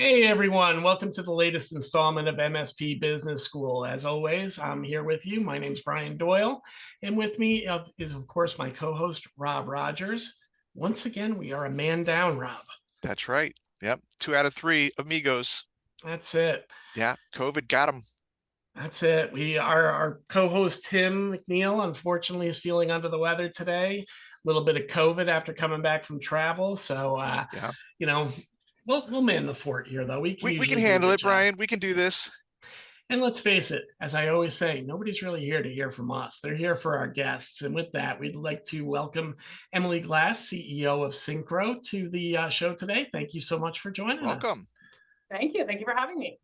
Hey everyone, welcome to the latest installment of MSP Business School. As always, I'm here with you. My name's Brian Doyle, and with me is, of course, my co-host, Rob Rogers. Once again, we are a man down, Rob. That's right. Yep. 2 out of 3 amigos. That's it. Yeah. COVID got them. That's it. Our co-host Tim McNeil, unfortunately, is feeling under the weather today. A little bit of COVID after coming back from travel. So, Yeah. you know, we'll man the fort here, though. We can We can usually do a handle good it, job. Brian. We can do this. And let's face it, as I always say, nobody's really here to hear from us. They're here for our guests. And with that, we'd like to welcome Emily Glass, CEO of Syncro, to the show today. Thank you so much for joining us. Welcome. Thank you. Thank you for having me.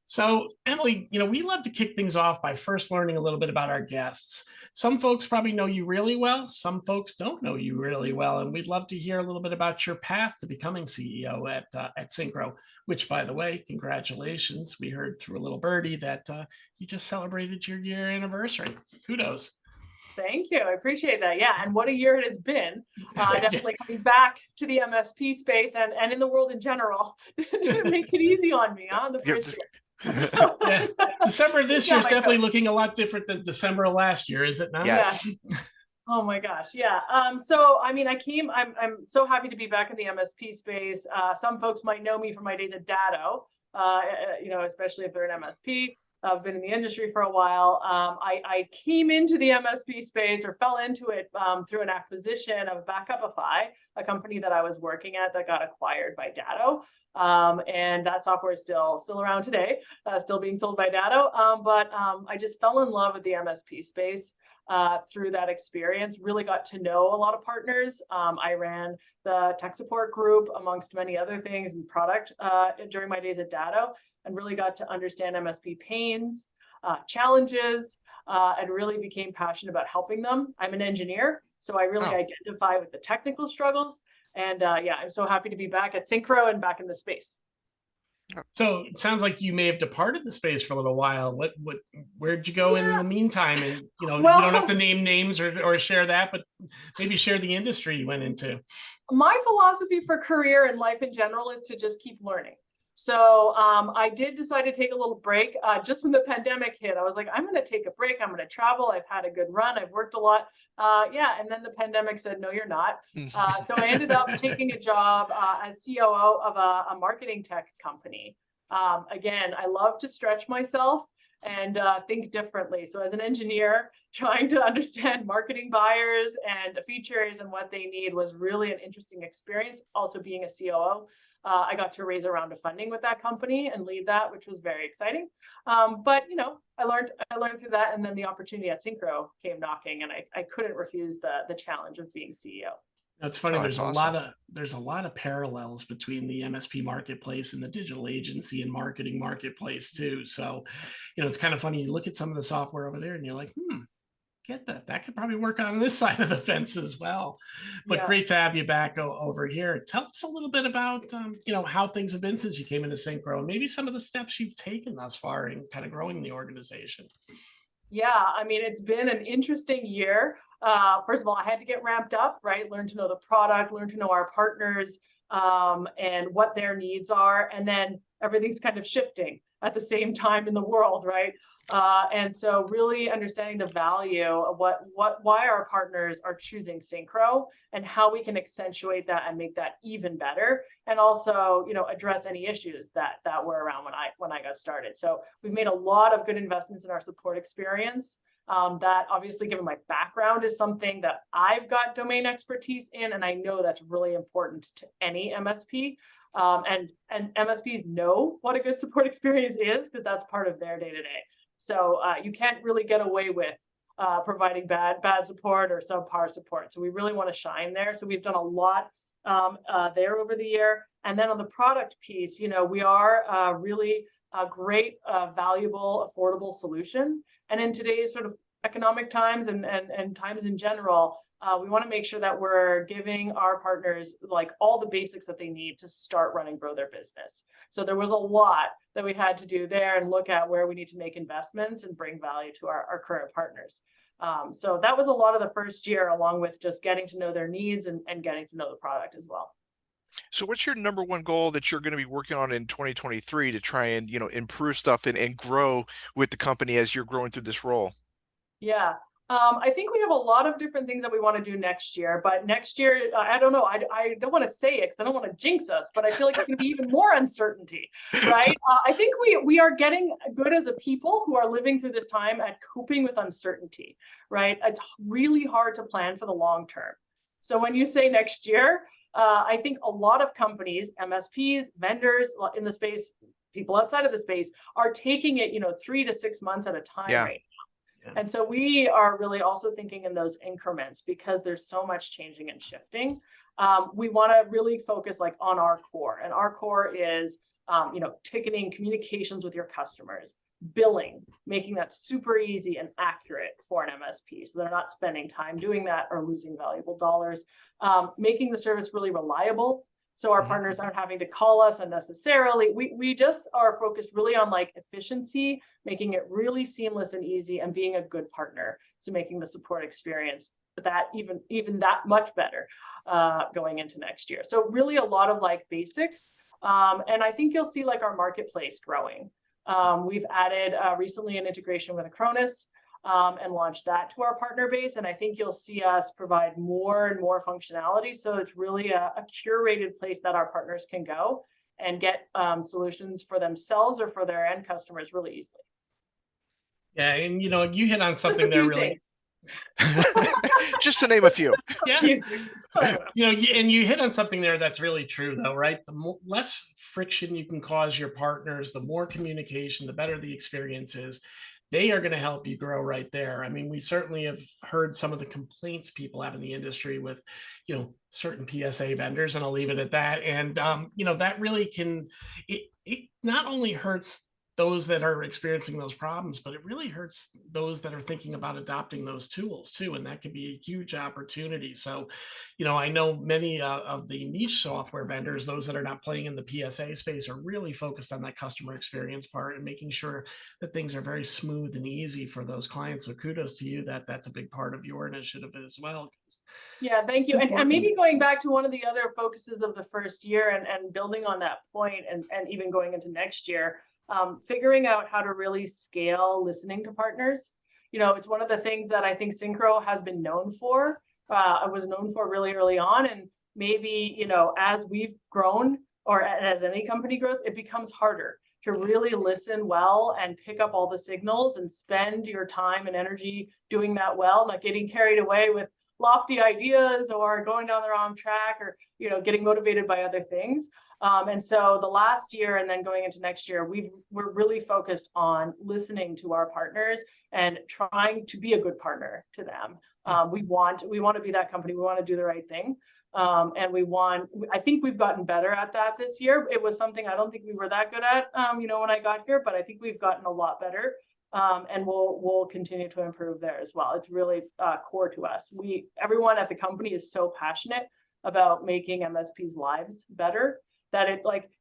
So, Emily, we love to kick things off by first learning a little bit about our guests. Some folks probably know you really well. Some folks don't know you really well. And we'd love to hear a little bit about your path to becoming CEO at Syncro, which, by the way, congratulations. We heard through a little birdie that you just celebrated your year anniversary. Kudos. Thank you. I appreciate that. Yeah. And what a year it has been. Definitely coming back to the MSP space and in the world in general. Didn't make it easy on me, the first year. Yeah. December this year is definitely looking a lot different than December of last year, is it not? Yes. Oh my gosh, yeah. So I mean, I'm so happy to be back in the MSP space. Some folks might know me from my days at Datto, especially if they're an MSP. I've been in the industry for a while. I came into the MSP space or fell into it through an acquisition of Backupify, a company that I was working at that got acquired by Datto. And that software is still around today, still being sold by Datto. But I just fell in love with the MSP space through that experience, really got to know a lot of partners. I ran the tech support group amongst many other things and product during my days at Datto, and really got to understand MSP pains, challenges, and really became passionate about helping them. I'm an engineer, so I really identify with the technical struggles. And I'm so happy to be back at Syncro and back in the space. So it sounds like you may have departed the space for a little while. Where'd you go in the meantime? And you don't have to name names or share that, but maybe share the industry you went into. My philosophy for career and life in general is to just keep learning. So I did decide to take a little break just when the pandemic hit. I was like, I'm going to take a break. I'm going to travel. I've had a good run. I've worked a lot. And then the pandemic said, no, you're not. So I ended up taking a job as COO of a marketing tech company. Again, I love to stretch myself and think differently. So as an engineer, trying to understand marketing buyers and features and what they need was really an interesting experience. Also being a COO. I got to raise a round of funding with that company and lead that, which was very exciting. But I learned through that, and then the opportunity at Syncro came knocking, and I couldn't refuse the challenge of being CEO. That's funny. There's awesome. a lot of parallels between the MSP marketplace and the digital agency and marketing marketplace too. So, it's kind of funny. You look at some of the software over there, and you're like, get that could probably work on this side of the fence as well. But great to have you back over here. Tell us a little bit about how things have been since you came into Syncro, and maybe some of the steps you've taken thus far in kind of growing the organization. Yeah, I mean, it's been an interesting year. First of all, I had to get ramped up, right? Learn to know the product, learn to know our partners, and what their needs are, and then everything's kind of shifting at the same time in the world, right? And so really understanding the value of why our partners are choosing Syncro and how we can accentuate that and make that even better. And also, address any issues that were around when I got started. So we've made a lot of good investments in our support experience. That obviously, given my background, is something that I've got domain expertise in, and I know that's really important to any MSP. And MSPs know what a good support experience is because that's part of their day-to-day. So you can't really get away with providing bad support or subpar support. So we really want to shine there. So we've done a lot there over the year. And then on the product piece, we are really a great, valuable, affordable solution. And in today's sort of economic times and times in general, we want to make sure that we're giving our partners like all the basics that they need to start, run, and grow their business. So there was a lot that we had to do there and look at where we need to make investments and bring value to our current partners. So that was a lot of the first year, along with just getting to know their needs and getting to know the product as well. So what's your number one goal that you're going to be working on in 2023 to try and, improve stuff and grow with the company as you're growing through this role? Yeah. I think we have a lot of different things that we want to do next year, but next year, I don't know. I don't want to say it because I don't want to jinx us, but I feel like it's going to be even more uncertainty, right? I think we are getting good as a people who are living through this time at coping with uncertainty, right? It's really hard to plan for the long term. So when you say next year, I think a lot of companies, MSPs, vendors in the space, people outside of the space are taking it, 3 to 6 months at a time, Yeah. right? And so we are really also thinking in those increments because there's so much changing and shifting. We want to really focus like on our core, and our core is, ticketing, communications with your customers, billing, making that super easy and accurate for an MSP, so they're not spending time doing that or losing valuable dollars. Making the service really reliable, so our partners aren't having to call us unnecessarily. We just are focused really on like efficiency, making it really seamless and easy, and being a good partner. So making the support experience that even that much better going into next year. So really a lot of like basics. And I think you'll see like our marketplace growing. We've added recently an integration with Acronis, and launched that to our partner base. And I think you'll see us provide more and more functionality. So it's really a curated place that our partners can go and get solutions for themselves or for their end customers really easily. Yeah, and you hit on something there really. Just to name a few. Yeah. And you hit on something there that's really true, though, right? The less friction you can cause your partners, the more communication, the better the experience is. They are going to help you grow right there. I mean, we certainly have heard some of the complaints people have in the industry with, certain PSA vendors, and I'll leave it at that. And, that really it not only hurts those that are experiencing those problems, but it really hurts those that are thinking about adopting those tools too. And that can be a huge opportunity. So, I know many of the niche software vendors, those that are not playing in the PSA space, are really focused on that customer experience part and making sure that things are very smooth and easy for those clients. So kudos to you that's a big part of your initiative as well. Yeah, thank you. And maybe going back to one of the other focuses of the first year and building on that point and even going into next year, figuring out how to really scale listening to partners. It's one of the things that I think Syncro has been known for. I was known for really early on, and maybe, as we've grown, or as any company grows, it becomes harder to really listen well and pick up all the signals and spend your time and energy doing that well, not getting carried away with lofty ideas or going down the wrong track or, getting motivated by other things. And so the last year and then going into next year, we're really focused on listening to our partners and trying to be a good partner to them. We want to be that company. We want to do the right thing. And I think we've gotten better at that this year. It was something I don't think we were that good at, when I got here, but I think we've gotten a lot better. And we'll continue to improve there as well. It's really core to us. Everyone at the company is so passionate about making MSP's lives better that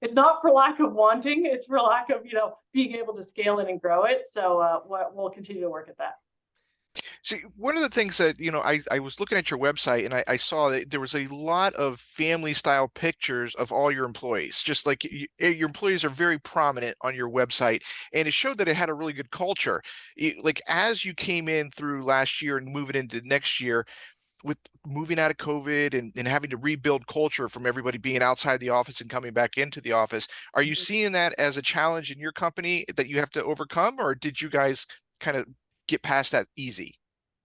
it's not for lack of wanting, it's for lack of, being able to scale it and grow it. So we'll continue to work at that. See, one of the things that, I was looking at your website and I saw that there was a lot of family style pictures of all your employees, just like your employees are very prominent on your website, and it showed that it had a really good culture. Like as you came in through last year and moving into next year, with moving out of COVID and having to rebuild culture from everybody being outside the office and coming back into the office, are you seeing that as a challenge in your company that you have to overcome, or did you guys kind of get past that easy?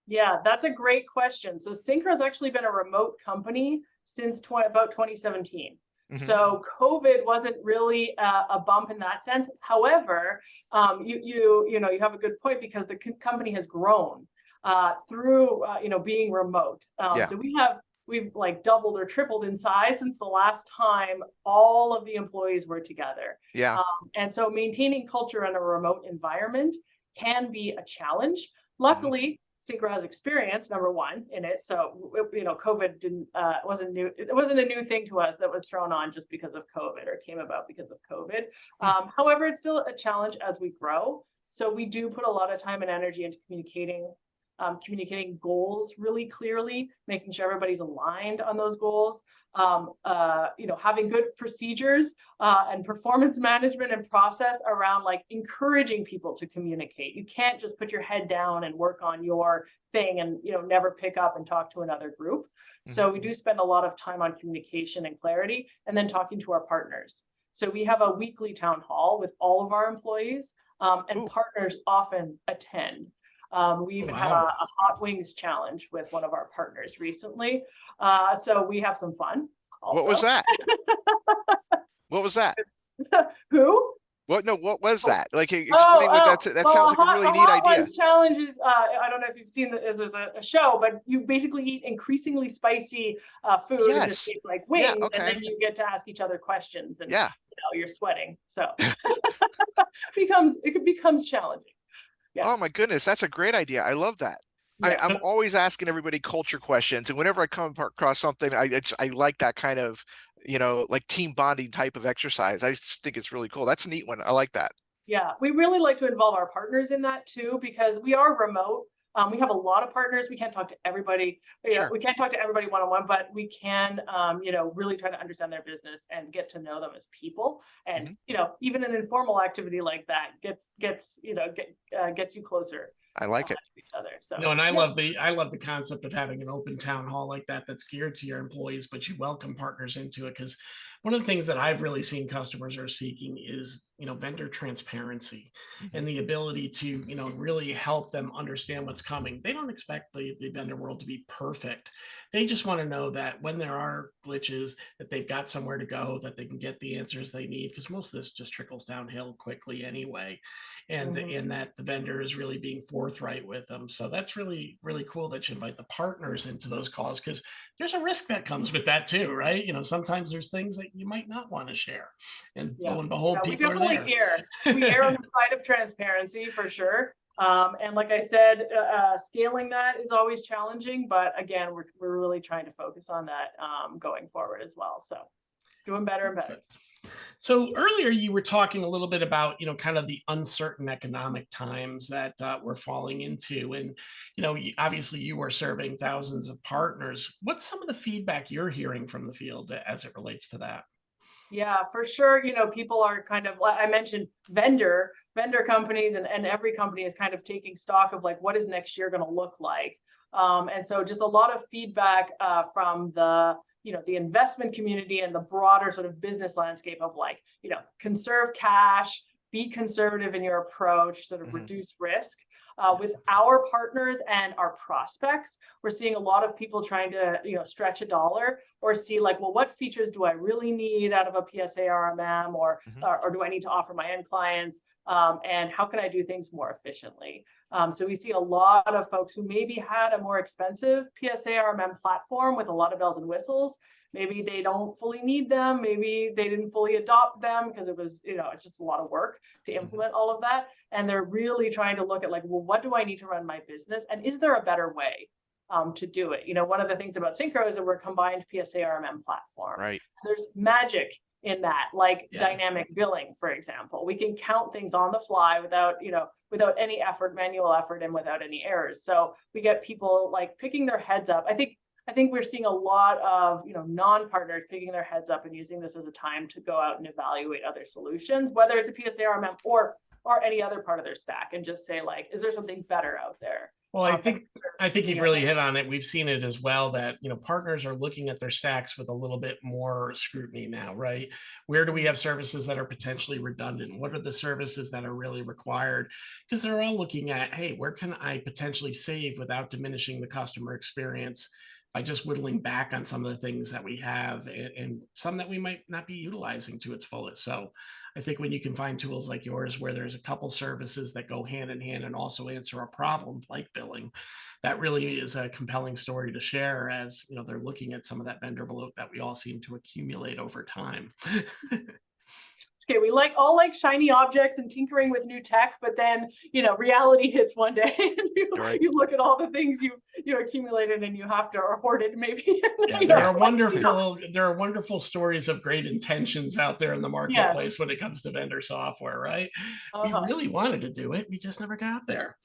Yeah, that's a great question. So Syncro has actually been a remote company since about 2017. So COVID wasn't really a bump in that sense. However, you have a good point because the company has grown through being remote. So we've like doubled or tripled in size since the last time all of the employees were together. Yeah. And so maintaining culture in a remote environment can be a challenge. Luckily, Syncro has experience, number one, in it. So, COVID wasn't new. It wasn't a new thing to us that was thrown on just because of COVID or came about because of COVID. However, it's still a challenge as we grow. So we do put a lot of time and energy into communicating communicating goals really clearly, making sure everybody's aligned on those goals, having good procedures and performance management and process around like encouraging people to communicate. You can't just put your head down and work on your thing and never pick up and talk to another group. So we do spend a lot of time on communication and clarity, and then talking to our partners. So we have a weekly town hall with all of our employees, and partners often attend. We even had a hot wings challenge with one of our partners recently. So we have some fun also. What was that? What was that? Who? What was that? Like, explain what that sounds like a really neat idea. Challenge is, I don't know if you've seen there's a show, but you basically eat increasingly spicy food. Yes. In this case, like wings, Yeah, okay. and then you get to ask each other questions, and you're sweating. So it becomes challenging. Yeah. Oh my goodness, that's a great idea. I love that. Yeah. I'm always asking everybody culture questions, and whenever I come across something, I like that kind of, like team bonding type of exercise. I just think it's really cool. That's a neat one. I like that. Yeah, we really like to involve our partners in that too, because we are remote. We have a lot of partners. We can't talk to everybody. Sure. We can't talk to everybody one-on-one, but we can, really try to understand their business and get to know them as people. And even an informal activity like that gets you closer. I like it. To each other. So and I love the concept of having an open town hall like that that's geared to your employees, but you welcome partners into it, because one of the things that I've really seen customers are seeking is vendor transparency and the ability to really help them understand what's coming. They don't expect the vendor world to be perfect. They just want to know that when there are glitches, that they've got somewhere to go, that they can get the answers they need, because most of this just trickles downhill quickly anyway, and that the vendor is really being forthright with them. So that's really, really cool that you invite the partners into those calls, because there's a risk that comes with that too, right? Sometimes there's things that you might not want to share, and lo and behold, people are there. We err on the side of transparency for sure. And like I said, scaling that is always challenging, but again, we're really trying to focus on that going forward as well. So doing better and better. So earlier you were talking a little bit about, kind of the uncertain economic times that we're falling into. And, obviously you were serving thousands of partners. What's some of the feedback you're hearing from the field as it relates to that? Yeah, for sure. People are kind of, I mentioned vendor companies, and every company is kind of taking stock of like, what is next year going to look like? And so just a lot of feedback from the investment community and the broader sort of business landscape of like, conserve cash, be conservative in your approach, sort of reduce risk. With our partners and our prospects, we're seeing a lot of people trying to, stretch a dollar or see like, well, what features do I really need out of a PSA RMM, or do I need to offer my end clients? And how can I do things more efficiently? So we see a lot of folks who maybe had a more expensive PSA RMM platform with a lot of bells and whistles. Maybe they don't fully need them. Maybe they didn't fully adopt them because it was, it's just a lot of work to implement all of that. And they're really trying to look at like, well, what do I need to run my business? And is there a better way to do it? One of the things about Syncro is that we're a combined PSA RMM platform. Right. There's magic in that, like dynamic billing, for example. We can count things on the fly without any effort, manual effort, and without any errors. So we get people like picking their heads up. I think we're seeing a lot of non-partners picking their heads up and using this as a time to go out and evaluate other solutions, whether it's a PSA RMM or any other part of their stack, and just say like, is there something better out there? Well, I think you've really hit on it. We've seen it as well that, partners are looking at their stacks with a little bit more scrutiny now, right? Where do we have services that are potentially redundant? What are the services that are really required? Because they're all looking at, hey, where can I potentially save without diminishing the customer experience by just whittling back on some of the things that we have, and some that we might not be utilizing to its fullest. So I think when you can find tools like yours, where there's a couple services that go hand in hand and also answer a problem like billing, that really is a compelling story to share, as they're looking at some of that vendor bloat that we all seem to accumulate over time. Okay, we all like shiny objects and tinkering with new tech, but then reality hits one day, and you look at all the things you accumulated and you have to, or hoarded maybe. Yeah, there are wonderful stories of great intentions out there in the marketplace when it comes to vendor software, right? We really wanted to do it, we just never got there.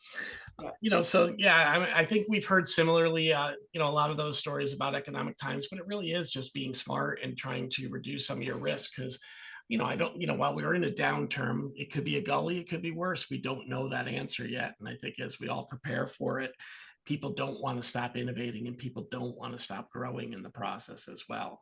So yeah, I think we've heard similarly, a lot of those stories about economic times, but it really is just being smart and trying to reduce some of your risk because, I don't, while we're in a downturn, it could be a gully, it could be worse. We don't know that answer yet. And I think as we all prepare for it, people don't want to stop innovating and people don't want to stop growing in the process as well.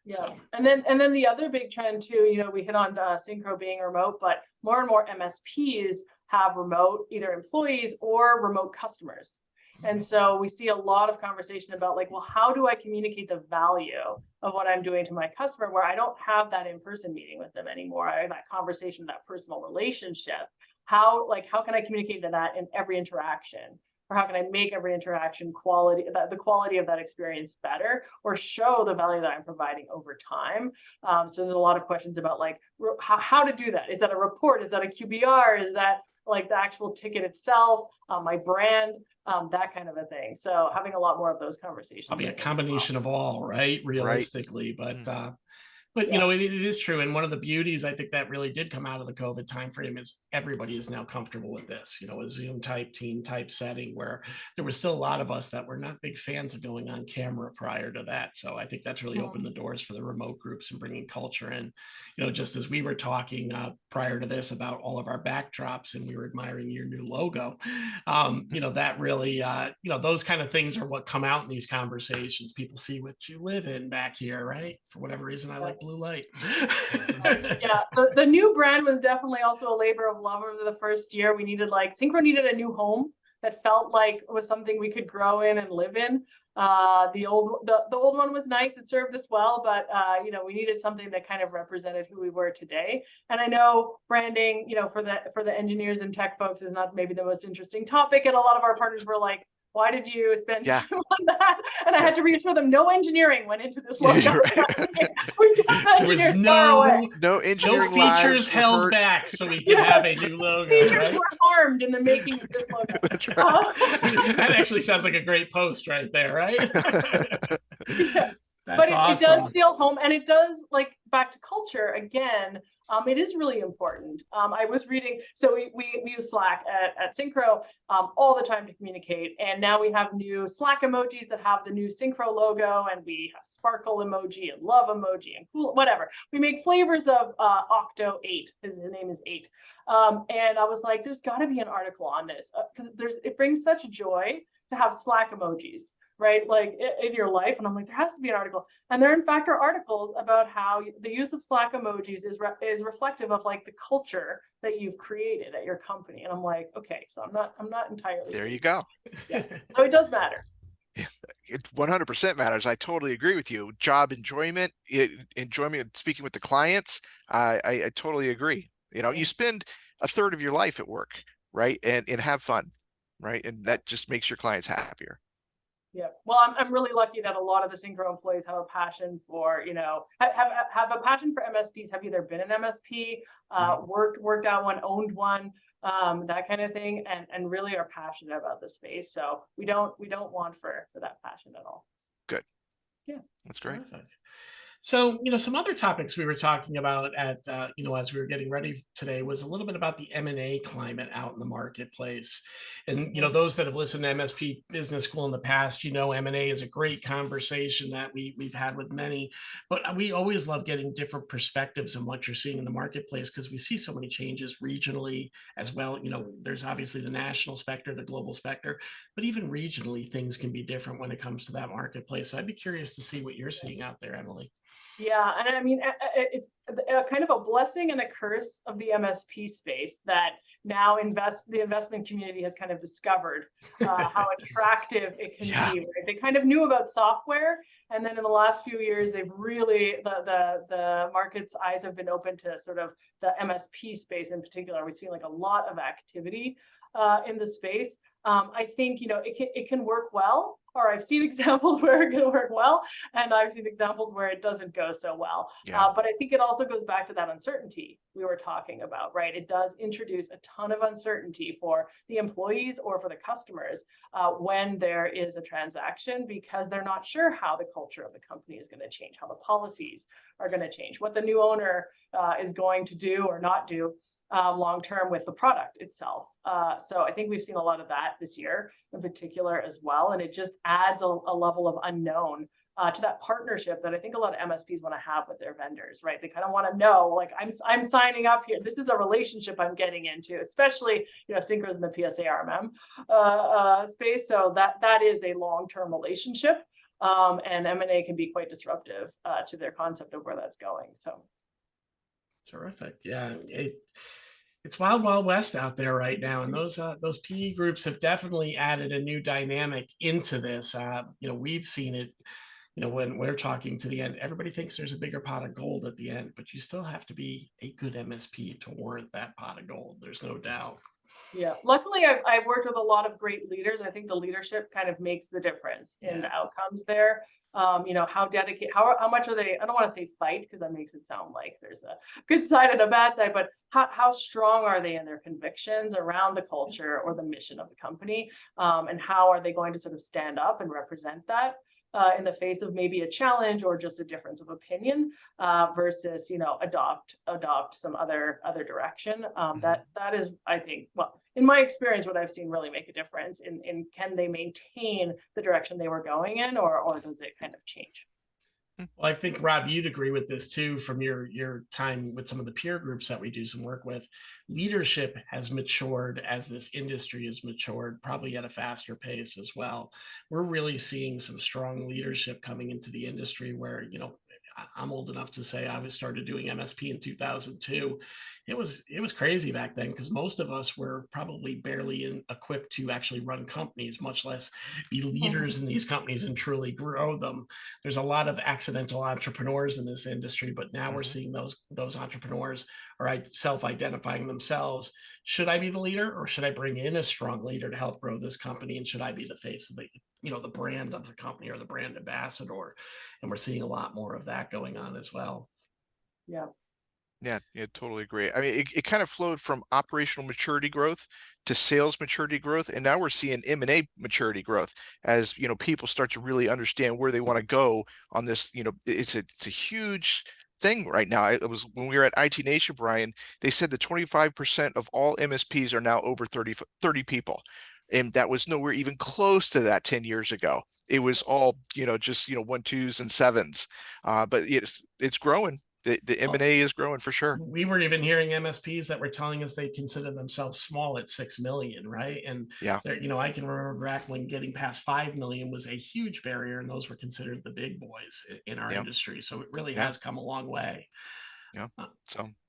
Yeah. So. And then the other big trend too, we hit on Syncro being remote, but more and more MSPs have remote either employees or remote customers. And so we see a lot of conversation about like, well, how do I communicate the value of what I'm doing to my customer where I don't have that in-person meeting with them anymore? I have that conversation, that personal relationship. How can I communicate that in every interaction? Or how can I make every interaction the quality of that experience better, or show the value that I'm providing over time? So there's a lot of questions about like how to do that. Is that a report? Is that a QBR? Is that like the actual ticket itself, my brand, that kind of a thing. So having a lot more of those conversations. Probably a combination of all, right? Realistically, but it is true. And one of the beauties I think that really did come out of the COVID timeframe is everybody is now comfortable with this, a Zoom type, team type setting where there was still a lot of us that were not big fans of going on camera prior to that. So I think that's really opened the doors for the remote groups and bringing culture in, just as we were talking prior to this about all of our backdrops and we were admiring your new logo, that really, those kind of things are what come out in these conversations. People see what you live in back here, right? For whatever reason, I like blue light. Yeah, the new brand was definitely also a labor of love over the first year. We needed Syncro needed a new home that felt like it was something we could grow in and live in. The old one was nice, it served us well, but we needed something that kind of represented who we were today. And I know branding, for the engineers and tech folks is not maybe the most interesting topic, and a lot of our partners were like, why did you spend time on that? And I had to reassure them no engineering went into this logo. Yeah, We got the engineers far away. No engineering features held back so we can have a new logo. Features were harmed in the making of this logo. That's right. That actually sounds like a great post right there, right? But it does feel home, and it does, back to culture again. It is really important. I was reading, so we use Slack at Syncro all the time to communicate, and now we have new Slack emojis that have the new Syncro logo, and we have sparkle emoji and love emoji and cool, whatever. We make flavors of Octo 8, his name is 8. And I was like, there's got to be an article on this because it brings such joy to have Slack emojis, right? In your life. And I'm like, there has to be an article. And there in fact are articles about how the use of Slack emojis is reflective of the culture that you've created at your company. And I'm like, okay, so I'm not entirely. There you go. Yeah. So it does matter. It 100% matters. I totally agree with you. Job enjoyment, enjoyment of speaking with the clients. I totally agree. You spend a third of your life at work, right? And have fun, right? And that just makes your clients happier. Yeah. Well, I'm really lucky that a lot of the Syncro employees have a passion for, have a passion for MSPs, have either been an MSP, worked out one, owned one, that kind of thing, and really are passionate about the space. So we don't want for that passion at all. Good. Yeah. That's great. Perfect. So, some other topics we were talking about at, as we were getting ready today was a little bit about the M&A climate out in the marketplace. And, those that have listened to MSP Business School in the past, M&A is a great conversation that we've had with many, but we always love getting different perspectives on what you're seeing in the marketplace because we see so many changes regionally as well. There's obviously the national specter, the global specter, but even regionally, things can be different when it comes to that marketplace. So I'd be curious to see what you're seeing out there, Emily. Yeah, and I mean, it's a kind of a blessing and a curse of the MSP space that now the investment community has kind of discovered how attractive it can be. Right? They kind of knew about software, and then in the last few years, they've really the market's eyes have been open to sort of the MSP space in particular. We've seen a lot of activity in the space. I think it can work well. Or I've seen examples where it can work well, and I've seen examples where it doesn't go so well. But I think it also goes back to that uncertainty we were talking about, right? It does introduce a ton of uncertainty for the employees or for the customers when there is a transaction because they're not sure how the culture of the company is going to change, how the policies are going to change, what the new owner is going to do or not do. long-term with the product itself. So I think we've seen a lot of that this year in particular as well. And it just adds a level of unknown to that partnership that I think a lot of MSPs want to have with their vendors, right? They kind of want to know, like, I'm signing up here. This is a relationship I'm getting into, especially, Syncro's in the PSA RMM space. So that is a long-term relationship. And M&A can be quite disruptive to their concept of where that's going. So terrific. Yeah. It's wild, wild west out there right now. And those PE groups have definitely added a new dynamic into this. We've seen it, when we're talking to the end, everybody thinks there's a bigger pot of gold at the end, but you still have to be a good MSP to warrant that pot of gold. There's no doubt. Yeah, luckily I've worked with a lot of great leaders. I think the leadership kind of makes the difference in the outcomes there. How dedicated, how much are they? I don't want to say fight, because that makes it sound like there's a good side and a bad side, but how strong are they in their convictions around the culture or the mission of the company? And how are they going to sort of stand up and represent that in the face of maybe a challenge or just a difference of opinion versus, adopt some other direction. That is, I think, well, in my experience, what I've seen really make a difference in can they maintain the direction they were going in, or does it kind of change? Well, I think, Rob, you'd agree with this too, from your time with some of the peer groups that we do some work with. Leadership has matured as this industry has matured, probably at a faster pace as well. We're really seeing some strong leadership coming into the industry where, I'm old enough to say I started doing MSP in 2002. It was crazy back then, because most of us were probably barely equipped to actually run companies, much less be leaders in these companies and truly grow them. There's a lot of accidental entrepreneurs in this industry, but now we're seeing those entrepreneurs are self-identifying themselves. Should I be the leader, or should I bring in a strong leader to help grow this company? And should I be the face of the brand of the company, or the brand ambassador? And we're seeing a lot more of that going on as well. Yeah. Yeah, totally agree. I mean, it kind of flowed from operational maturity growth to sales maturity growth, and now we're seeing M&A maturity growth as people start to really understand where they want to go on this. It's a huge thing right now. It was when we were at IT Nation, Brian, they said that 25% of all MSPs are now over 30 people. And that was nowhere even close to that 10 years ago. It was all, just, 1, 2s, and 7s. But it's growing. The M&A is growing for sure. We were even hearing MSPs that were telling us they consider themselves small at 6 million, right? And yeah, I can remember back when getting past 5 million was a huge barrier, and those were considered the big boys in our industry. So it really has come a long way. Yeah.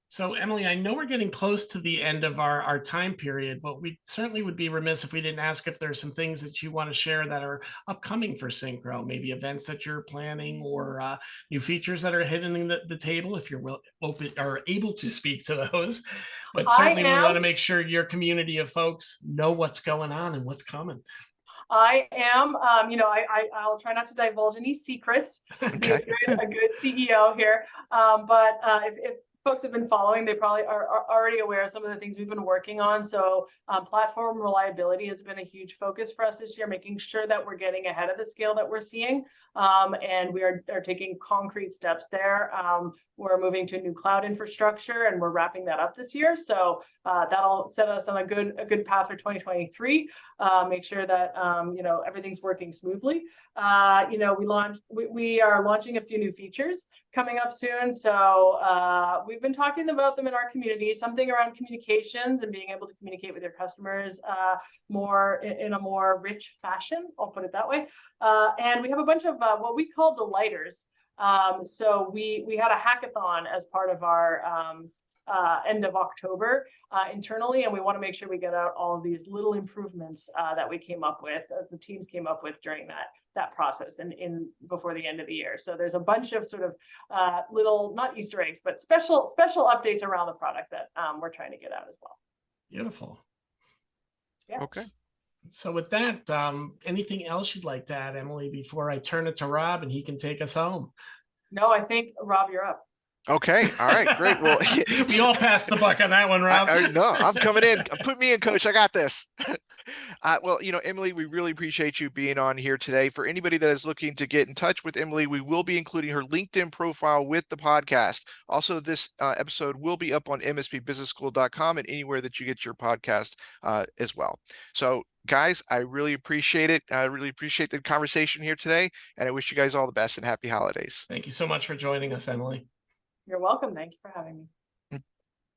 So, Emily, I know we're getting close to the end of our time period, but we certainly would be remiss if we didn't ask if there's some things that you want to share that are upcoming for Syncro, maybe events that you're planning, or new features that are hitting the table, if you're open or able to speak to those. But certainly we want to make sure your community of folks know what's going on and what's coming. I am, I'll try not to divulge any secrets. Okay. A good CEO here. But if folks have been following, they probably are already aware of some of the things we've been working on. So platform reliability has been a huge focus for us this year, making sure that we're getting ahead of the scale that we're seeing. And we are taking concrete steps there. We're moving to a new cloud infrastructure, and we're wrapping that up this year. So that'll set us on a good path for 2023. Make sure that everything's working smoothly. We are launching a few new features coming up soon. So we've been talking about them in our community, something around communications and being able to communicate with your customers more in a more rich fashion. I'll put it that way. And we have a bunch of what we call delighters. So we had a hackathon as part of our end of October internally, and we want to make sure we get out all of these little improvements that we came up with, the teams came up with during that process and before the end of the year. So there's a bunch of sort of little, not Easter eggs, but special updates around the product that we're trying to get out as well. Beautiful. Yeah. Okay. So with that, anything else you'd like to add, Emily, before I turn it to Rob and he can take us home? No, I think, Rob, you're up. Okay. All right. Great. Well, we all passed the buck on that one, Rob. No, I'm coming in. Put me in, coach. I got this. Well, Emily, we really appreciate you being on here today. For anybody that is looking to get in touch with Emily, we will be including her LinkedIn profile with the podcast. Also, this episode will be up on mspbusinessschool.com and anywhere that you get your podcast as well. So, guys, I really appreciate it. I really appreciate the conversation here today, and I wish you guys all the best and happy holidays. Thank you so much for joining us, Emily. You're welcome. Thank you for having me.